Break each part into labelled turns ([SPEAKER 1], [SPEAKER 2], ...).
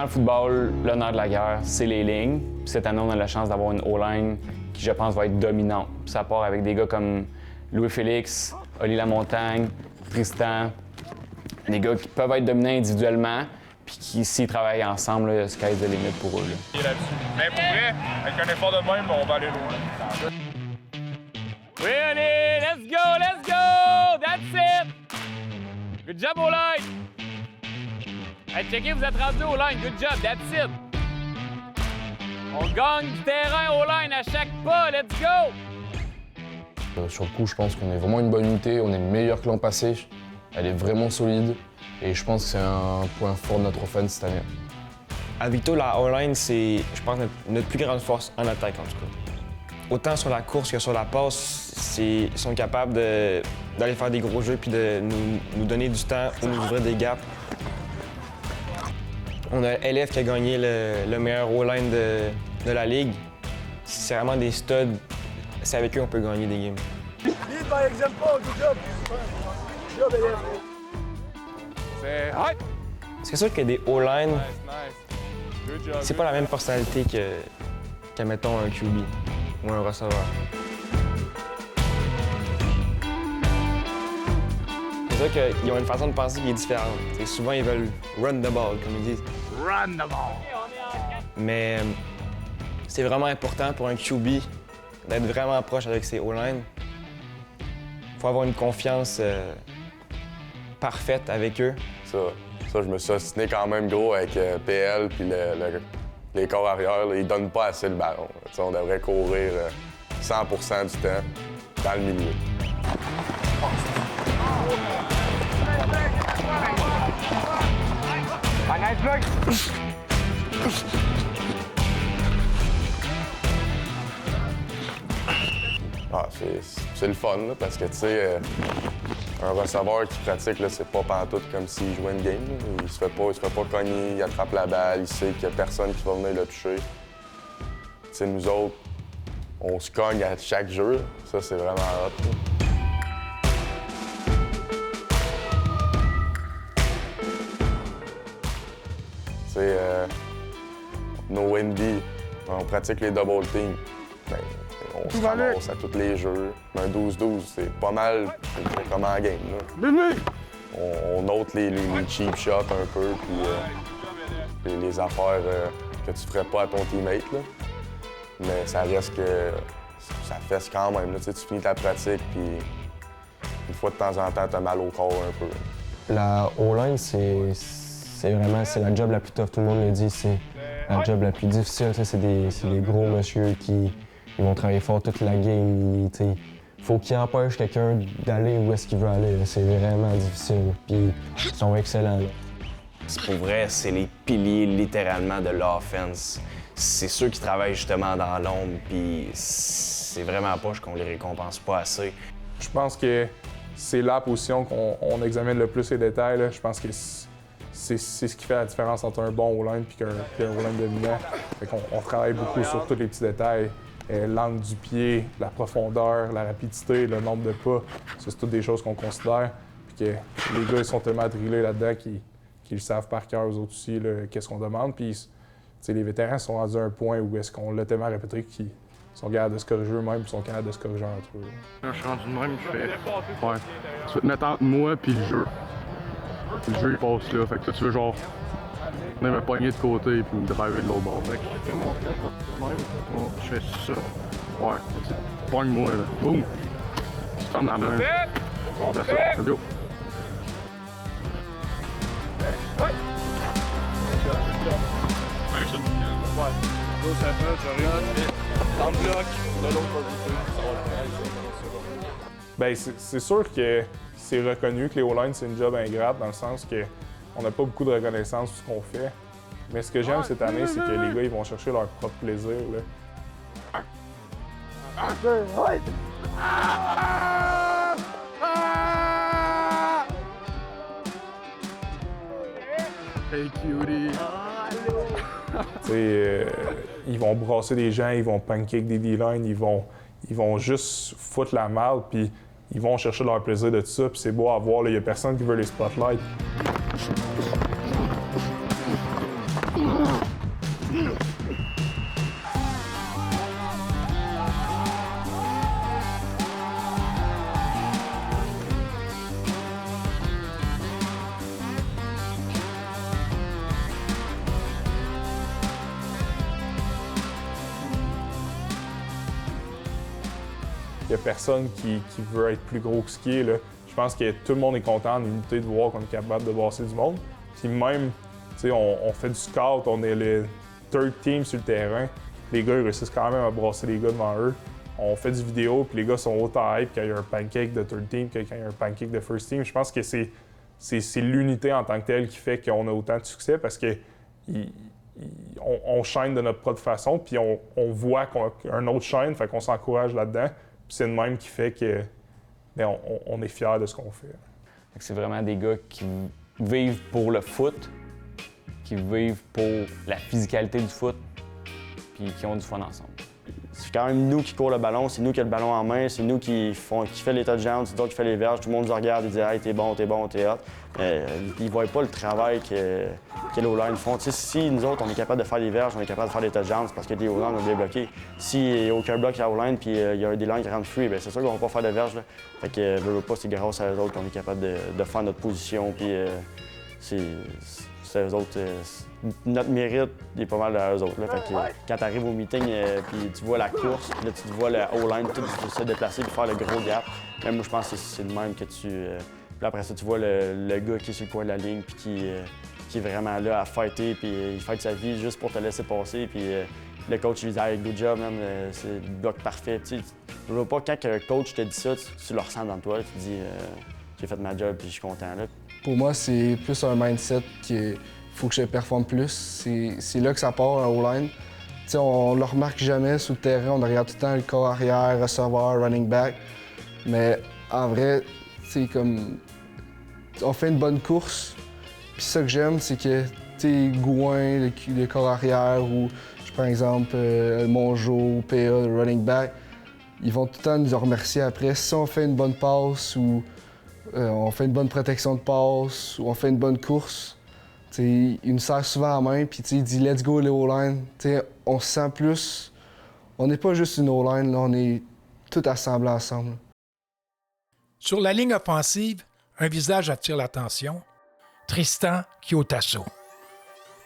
[SPEAKER 1] Dans le football, le nerf de la guerre, c'est les lignes. Puis cette année, on a la chance d'avoir une O-line qui, je pense, va être dominante. Puis ça part avec des gars comme Louis-Félix, Oli Lamontagne, Tristan, des gars qui peuvent être dominants individuellement, puis qui, s'ils travaillent ensemble, là, sky's the limit pour eux. Là.
[SPEAKER 2] Mais pour vrai, avec un effort de même, on va aller loin.
[SPEAKER 1] Oui, allez, let's go! That's it! Good job, O-line! Hey, checkez, vous êtes rendu O-line, good job, that's it! On gagne du terrain O-line à chaque pas, let's go!
[SPEAKER 3] Sur le coup, je pense qu'on est vraiment une bonne unité, on est meilleur que l'an passé. Elle est vraiment solide et je pense que c'est un point fort de notre offense cette année.
[SPEAKER 4] À Victo, la O-line, c'est, je pense, notre plus grande force en attaque, en tout cas. Autant sur la course que sur la passe, ils sont capables d'aller faire des gros jeux puis de nous donner du temps ou nous ouvrir des gaps. On a LF qui a gagné le meilleur O-line de la Ligue. C'est vraiment des studs. C'est avec eux qu'on peut gagner des games.
[SPEAKER 2] Lead by example, good job! Good job, LF! C'est hot!
[SPEAKER 4] C'est sûr que des O-line,
[SPEAKER 2] Nice. Good job.
[SPEAKER 4] c'est pas la même personnalité que mettons, un QB ou un receveur. C'est sûr qu'ils ont une façon de penser qui est différente. T'sais, souvent, ils veulent run the ball, comme ils disent.
[SPEAKER 2] Run the ball!
[SPEAKER 4] Mais c'est vraiment important pour un QB d'être vraiment proche avec ses O-line. Il faut avoir une confiance parfaite avec eux.
[SPEAKER 5] Ça, je me suis ostiné quand même gros avec PL puis les corps arrière. Là, ils donnent pas assez le ballon. T'sais, on devrait courir 100 du temps dans le milieu.
[SPEAKER 2] Nice block!
[SPEAKER 5] Ah, c'est le fun, là, parce que, tu sais, un receveur qui pratique, là, c'est pas pantoute comme s'il jouait une game. Là. Il se fait pas cogner, il attrape la balle, il sait qu'il y a personne qui va venir le toucher. Tu sais, nous autres, on se cogne à chaque jeu. Ça, c'est vraiment hot. Là. Tu sais, nos Wendy, on pratique les double teams. Ben, on se ramasse à tous les jeux. Un 12-12, c'est pas mal comme en game. Là. On note les cheap shots un peu, puis les affaires que tu ferais pas à ton teammate. Là. Mais ça reste que ça fesse quand même. Là. Tu finis ta pratique, puis une fois de temps en temps, t'as mal au corps un peu.
[SPEAKER 3] La O-line, c'est vraiment la job la plus tough, tout le monde le dit, c'est la job la plus difficile. C'est des gros monsieur qui ils vont travailler fort toute la game. Il faut qu'ils empêchent quelqu'un d'aller où est-ce qu'il veut aller. C'est vraiment difficile. Puis ils sont excellents. Là.
[SPEAKER 6] Pour vrai, c'est les piliers littéralement de l'offense. C'est ceux qui travaillent justement dans l'ombre, puis c'est vraiment poche qu'on les récompense pas assez.
[SPEAKER 2] Je pense que c'est la position qu'on examine le plus les détails. Là. Je pense que c'est ce qui fait la différence entre un bon O-line et qu'un O-line dominant. On travaille beaucoup sur tous les petits détails. L'angle du pied, la profondeur, la rapidité, le nombre de pas. Ça, c'est toutes des choses qu'on considère. Puis que les gars, ils sont tellement drillés là-dedans qu'ils savent par cœur, eux autres aussi, qu'est-ce qu'on demande. Puis les vétérans sont rendus à un point où est-ce qu'on l'a tellement répété qu'ils sont capables de se corriger eux-mêmes, puis sont capables de se corriger entre eux.
[SPEAKER 7] Quand je suis rendu de même, je fais ouais, tu vas te mettre entre moi puis le jeu. Le jeu, il passe là. Fait que tu veux genre venir me pogner de côté puis me driver de l'autre bord. Fait que je fais mon même. Je fais ça. Ouais. Pogne-moi là. Boum! Tu fermes la main. On fait ça. Let's go.
[SPEAKER 2] Bien, c'est sûr que c'est reconnu que les O-line, c'est une job ingrate dans le sens qu'on n'a pas beaucoup de reconnaissance pour ce qu'on fait. Mais ce que j'aime cette année, c'est que les gars, ils vont chercher leur propre plaisir. Là.
[SPEAKER 7] Hey cutie!
[SPEAKER 2] Ils vont brasser des gens, ils vont pancake des D-line, ils vont juste foutre la malle, puis ils vont chercher leur plaisir de tout ça, puis c'est beau à voir, il y a personne qui veut les spotlights. Il n'y a personne qui veut être plus gros que ce qui est. Là. Je pense que tout le monde est content en unité de voir qu'on est capable de brasser du monde. Puis même, tu sais, on fait du scout, on est le third team sur le terrain. Les gars, ils réussissent quand même à brasser les gars devant eux. On fait du vidéo, puis les gars sont autant hype quand il y a un pancake de third team que quand il y a un pancake de first team. Je pense que c'est l'unité en tant que telle qui fait qu'on a autant de succès parce que on shine de notre propre façon, puis on voit qu'un autre shine, fait qu'on s'encourage là-dedans. Puis c'est le même qui fait que on est fiers de ce qu'on fait.
[SPEAKER 1] C'est vraiment des gars qui vivent pour le foot, qui vivent pour la physicalité du foot, puis qui ont du fun ensemble.
[SPEAKER 8] C'est quand même nous qui courons le ballon, c'est nous qui avons le ballon en main, c'est nous qui fait les touchdowns, c'est nous qui fait les verges, tout le monde nous regarde et dit « Hey, t'es bon, t'es hot ». Ils ne voient pas le travail que les O-line font. T'sais, si nous autres, on est capable de faire les verges, on est capable de faire les touchdowns, c'est parce que les O-line ont débloqué. S'il n'y a aucun bloc à O-line puis il y a un D-line qui rentre free, bien, c'est sûr qu'on ne va pas faire de verges. Là. Fait que, veux pas, c'est grâce à eux autres qu'on est capable de faire notre position. Puis c'est eux autres. Notre mérite est pas mal à eux autres. Là. Fait que, quand tu arrives au meeting puis tu vois la course, puis là, tu vois le O-line tout se déplacer puis faire le gros gap. Même moi, je pense que c'est le même que tu. Puis après ça, tu vois le gars qui est sur le coin de la ligne puis qui est vraiment là à fighter, puis il fight sa vie juste pour te laisser passer. Puis le coach, il dit hey, good job, man, c'est le bloc parfait. Tu veux pas, quand un coach te dit ça, tu le ressens dans toi, tu te dis j'ai fait ma job puis je suis content. Là.
[SPEAKER 9] Pour moi, c'est plus un mindset qu'il faut que je performe plus. C'est là que ça part, un O-line. T'sais, on le remarque jamais sur le terrain, on regarde tout le temps le corps arrière, receveur, running back. Mais en vrai, c'est comme. On fait une bonne course. Puis ça que j'aime, c'est que, tu sais, Gouin, le corps arrière, ou par exemple, Mongeau ou PA, le running back, ils vont tout le temps nous remercier après. Si on fait une bonne passe ou on fait une bonne protection de passe ou on fait une bonne course, ils nous serrent souvent la main, puis ils disent « Let's go, les O-line ». On se sent plus. On n'est pas juste une O-line, là, on est tout assemblés ensemble.
[SPEAKER 10] Sur la ligne offensive, un visage attire l'attention, Tristan Kiotasso.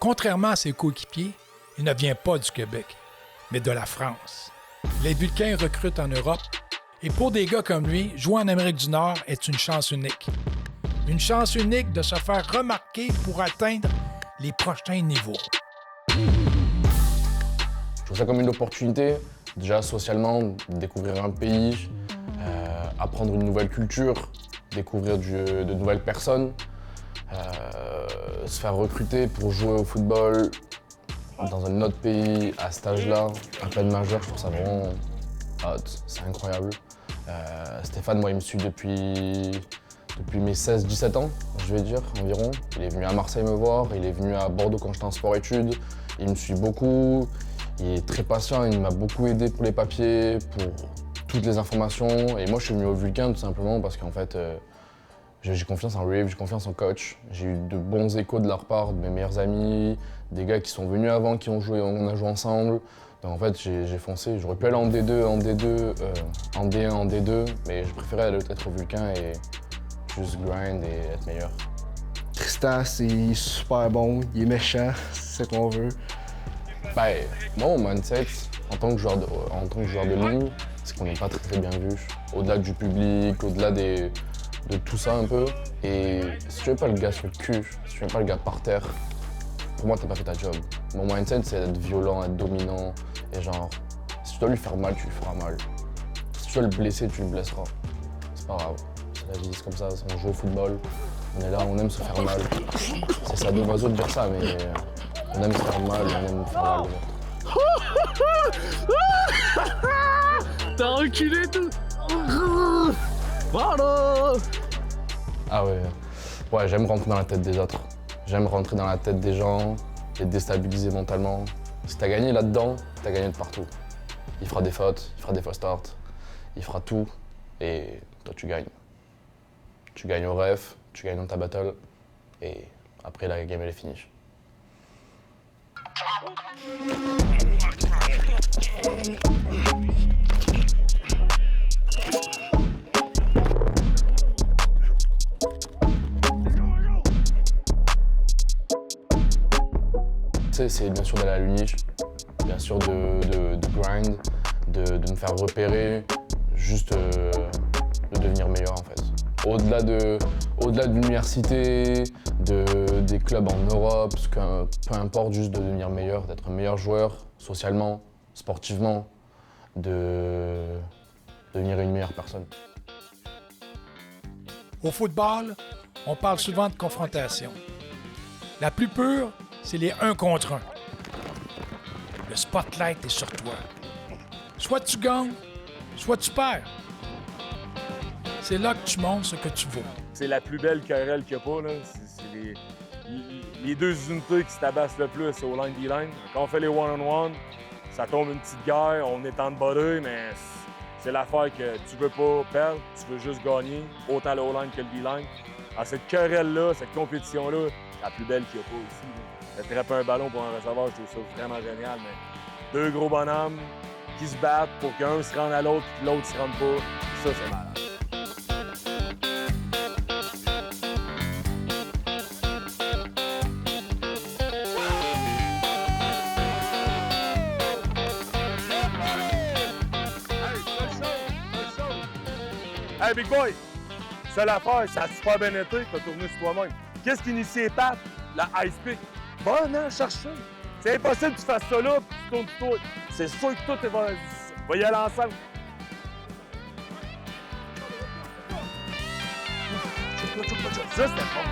[SPEAKER 10] Contrairement à ses coéquipiers, il ne vient pas du Québec, mais de la France. Les Vulcains recrutent en Europe, et pour des gars comme lui, jouer en Amérique du Nord est une chance unique. Une chance unique de se faire remarquer pour atteindre les prochains niveaux.
[SPEAKER 7] Je trouve ça comme une opportunité, déjà socialement, de découvrir un pays, apprendre une nouvelle culture, découvrir de nouvelles personnes, se faire recruter pour jouer au football dans un autre pays à cet âge-là, à peine majeur, je trouve ça vraiment hot, c'est incroyable. Stéphane, moi, il me suit depuis mes 16-17 ans, je vais dire, environ. Il est venu à Marseille me voir, il est venu à Bordeaux quand j'étais en sport-études. Il me suit beaucoup, il est très patient, il m'a beaucoup aidé pour les papiers, pour toutes les informations. Et moi, je suis venu au Vulcain tout simplement parce qu'en fait, j'ai confiance en Riv, j'ai confiance en coach. J'ai eu de bons échos de leur part, de mes meilleurs amis, des gars qui sont venus avant, on a joué ensemble. Donc en fait, j'ai foncé. J'aurais pu aller en D2, en D1, en D2, mais je préférais être au Vulcain et juste grind et être meilleur.
[SPEAKER 9] Tristan, c'est super bon, il est méchant, c'est ce qu'on veut.
[SPEAKER 7] Ben, moi, mon mindset, en tant que joueur de ligne, c'est qu'on n'est pas très bien vu. Au-delà du public, au-delà de tout ça un peu. Et si tu veux pas le gars sur le cul, si tu veux pas le gars par terre, pour moi, t'as pas fait ta job. Mon mindset, c'est d'être violent, être dominant. Et genre, si tu dois lui faire mal, tu lui feras mal. Si tu dois le blesser, tu le blesseras. C'est pas grave. C'est la vie, c'est comme ça. On joue au football. On est là, on aime se faire mal. C'est ça de l'oiseau de dire ça, mais on aime se faire mal, on aime faire mal.
[SPEAKER 11] T'as reculé tout. Bravo.
[SPEAKER 7] Ah ouais. Ouais, j'aime rentrer dans la tête des autres. J'aime rentrer dans la tête des gens, les déstabiliser mentalement. Si t'as gagné là-dedans, t'as gagné de partout. Il fera des fautes, il fera des faux starts, il fera tout, et toi tu gagnes. Tu gagnes au ref, tu gagnes dans ta battle, et après la game elle est finie. C'est bien sûr d'aller à l'Uniche, bien sûr de grind, de me faire repérer.
[SPEAKER 12] juste de devenir meilleur en fait. Au-delà de l'université, des clubs en Europe, peu importe, juste de devenir meilleur, d'être un meilleur joueur, socialement, sportivement, de devenir une meilleure personne.
[SPEAKER 10] Au football, on parle souvent de confrontation. La plus pure, c'est les 1 contre 1. Le spotlight est sur toi. Soit tu gagnes, soit tu perds. C'est là que tu montres ce que tu vaux.
[SPEAKER 13] C'est la plus belle querelle qu'il n'y a pas, là. C'est les deux unités qui se tabassent le plus, c'est au line D-line. Quand on fait les one-on-one, ça tombe une petite guerre, on est en body, mais c'est l'affaire que tu veux pas perdre, tu veux juste gagner, autant le O-line que le D-line. Alors, cette querelle-là, cette compétition-là, c'est la plus belle qu'il n'y a pas aussi. Attraper un ballon pour un receveur, je trouve ça vraiment génial, mais deux gros bonhommes qui se battent pour qu'un se rende à l'autre et que l'autre se rende pas, ça, c'est malade. Hey, Big Boy! Seule affaire, ça a super bien été, t'as tourné sur toi-même. Qu'est-ce qui initie les pattes? La ice pick. Bon, non, cherche ça. C'est impossible que tu fasses ça là, puis tu tournes tout. C'est sûr que tout va y aller ensemble. Ça, c'était bon.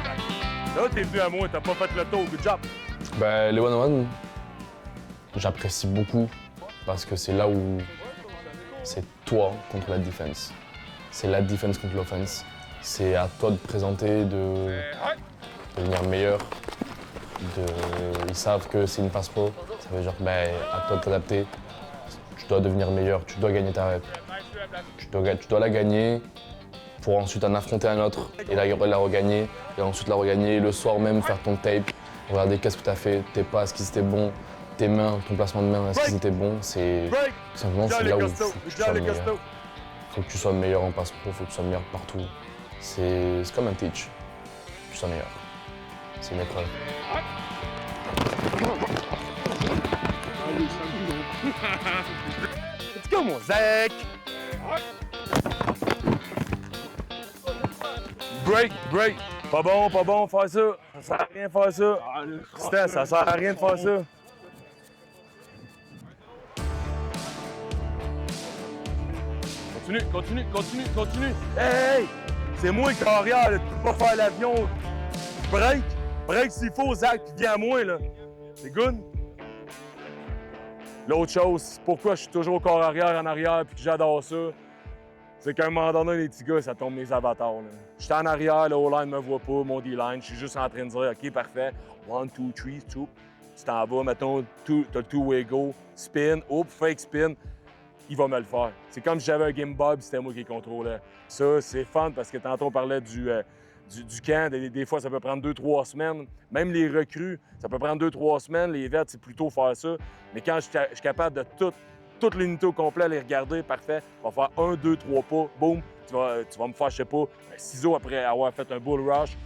[SPEAKER 13] Là, t'es venu à moi, t'as pas fait le tour. Good job.
[SPEAKER 12] Ben, les one-on-one, j'apprécie beaucoup parce que c'est là où c'est toi contre la défense. C'est la défense contre l'offense. C'est à toi de présenter, de devenir meilleur. Ils savent que c'est une passe-pro. Ça veut dire ben, à toi de t'adapter. Tu dois devenir meilleur, tu dois gagner ta rep. Tu dois la gagner pour ensuite en affronter un autre et la regagner. Et ensuite la regagner le soir même, faire ton tape, regarder qu'est-ce que tu as fait, tes passes, est-ce qu'ils étaient bons, tes mains, ton placement de main, est-ce qu'ils étaient bons. C'est simplement c'est là où il faut que tu sois meilleur. Faut que tu sois meilleur en passe-pro, faut que tu sois meilleur partout. C'est comme un teach. Tu sois meilleur. C'est une épreuve.
[SPEAKER 13] Let's go, mon Zach! Break! Pas bon, faire ça. Ça sert à rien de faire ça. Stan, ça sert à rien de faire ça. Continue. Hey! C'est moi qui arrière, là. Tu peux pas faire l'avion. Break s'il faut, Zach, puis viens à moi, là. C'est good? L'autre chose, pourquoi je suis toujours au corps arrière en arrière puis que j'adore ça, c'est qu'à un moment donné, les petits gars, ça tombe mes avatars, là. Je suis en arrière, le O-line me voit pas, mon D-line, je suis juste en train de dire, OK, parfait, 1, 2, 3, 2. Tu t'en vas, mettons, t'as le two-way go, spin, fake spin. Il va me le faire. C'est comme si j'avais un Game Boy, c'était moi qui le contrôlais. Ça, c'est fun parce que tantôt on parlait du camp. Des fois, ça peut prendre 2-3 semaines. Même les recrues, ça peut prendre 2-3 semaines. Les vets, c'est plutôt faire ça. Mais quand je suis capable de toute l'unité au complet, les regarder, parfait. On va faire 1, 2, 3 pas, boum. Tu vas me faire, je sais pas, un ciseau après avoir fait un bull rush.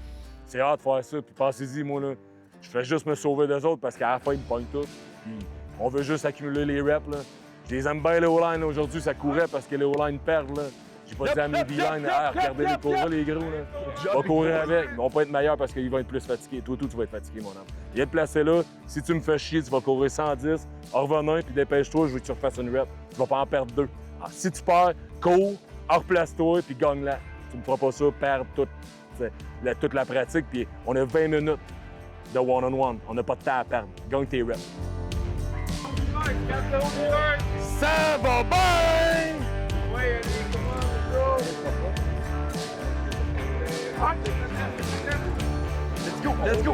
[SPEAKER 13] C'est hâte de faire ça. Puis pensez-y, moi, là, je fais juste me sauver d'eux autres parce qu'à la fin, ils me pognent tout. Puis on veut juste accumuler les reps, là. Je les aime bien, les O-line. Aujourd'hui, ça courait parce que les O-line perdent, là. J'ai pas dit à mes D-line, regardez les coureurs, les gros, là. On va courir avec. Ils vont pas être meilleurs parce qu'ils vont être plus fatigués. Toi, tu vas être fatigué, mon homme. Viens te placer là. Si tu me fais chier, tu vas courir 110. En revenant, puis dépêche-toi, je veux que tu refasses une rep. Tu vas pas en perdre 2. Alors, si tu perds, cours, replace-toi, puis gagne-la. Tu me feras pas ça, perdre toute la pratique. Puis on a 20 minutes de one-on-one. On n'a pas de temps à perdre. Gagne tes reps. Ça va bien! Let's go!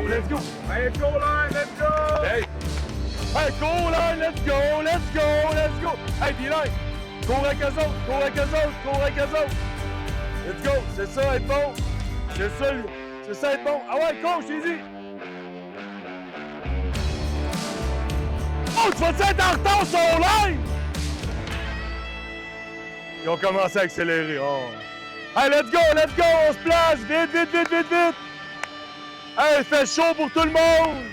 [SPEAKER 13] Hey, go line, let's go! Hey, go line, let's go! Hey, D-line! Cours avec eux autres! Let's go! C'est ça, être bon! C'est ça, être bon! Ah ouais, coach, j'ai dit! Oh, tu vas-tu être en retard sur line? Ils ont commencé à accélérer. Oh. Hey, let's go! On se place! Vite! Hey, fait chaud pour tout le monde!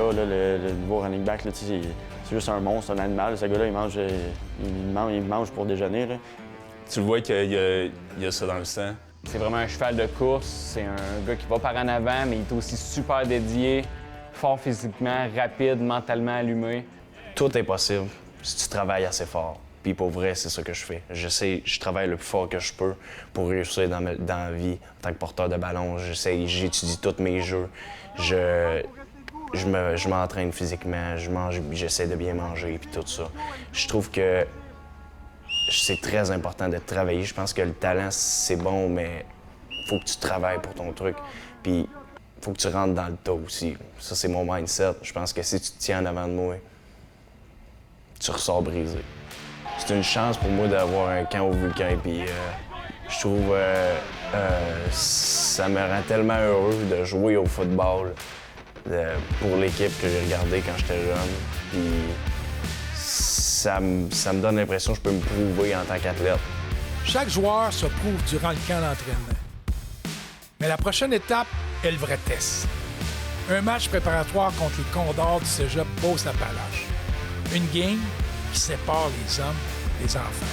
[SPEAKER 8] Shaw, là, le nouveau running back, là, c'est juste un monstre, un animal. Ce gars-là, il mange pour déjeuner. Là.
[SPEAKER 6] Tu le vois qu'il y a ça dans le sang.
[SPEAKER 1] C'est vraiment un cheval de course. C'est un gars qui va par en avant, mais il est aussi super dédié, fort physiquement, rapide, mentalement allumé.
[SPEAKER 6] Tout est possible si tu travailles assez fort. Puis pour vrai, c'est ça que je fais. Je travaille le plus fort que je peux pour réussir dans la vie en tant que porteur de ballon. J'étudie tous mes jeux. Je m'entraîne physiquement, j'essaie de bien manger puis tout ça. Je trouve que c'est très important de travailler. Je pense que le talent, c'est bon, mais faut que tu travailles pour ton truc. Puis faut que tu rentres dans le tas aussi. Ça, c'est mon mindset. Je pense que si tu te tiens en avant de moi, tu ressors brisé. C'est une chance pour moi d'avoir un camp au Vulcain. Puis je trouve ça me rend tellement heureux de jouer au football pour l'équipe que j'ai regardée quand j'étais jeune. Puis ça me donne l'impression que je peux me prouver en tant qu'athlète.
[SPEAKER 10] Chaque joueur se prouve durant le camp d'entraînement. Mais la prochaine étape est le vrai test. Un match préparatoire contre les Condors du cégep Beauce-Appalaches. Une game qui sépare les hommes des enfants.